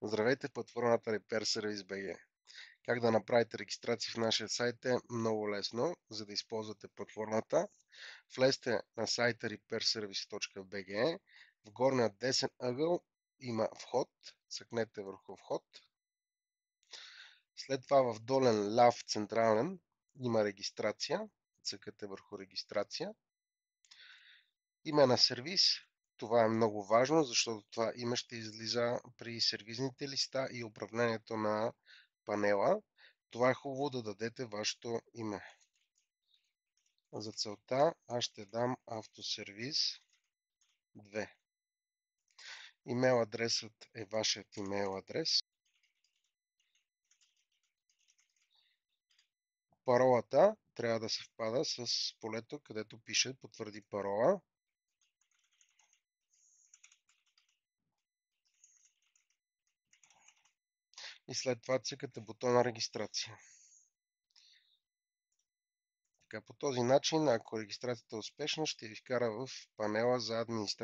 Здравейте в платформата Repair Service BG. Как да направите регистрация в нашия сайт е много лесно. За да използвате платформата, влезте на сайта repairservice.bg. В горния десен ъгъл има вход. Цъкнете върху вход. След това в долен ляв централен има регистрация. Цъкате върху регистрация. Име на сервис. Това е много важно, защото това име ще излиза при сервизните листа и управлението на панела. Това е хубаво да дадете вашето име. За целта аз ще дам автосервис 2. Имейл адресът е вашият имейл адрес. Паролата трябва да съвпада с полето, където пише потвърди парола. И след това цъкате бутона регистрация. Така, по този начин, ако регистрацията е успешна, ще ви вкара в панела за администрация.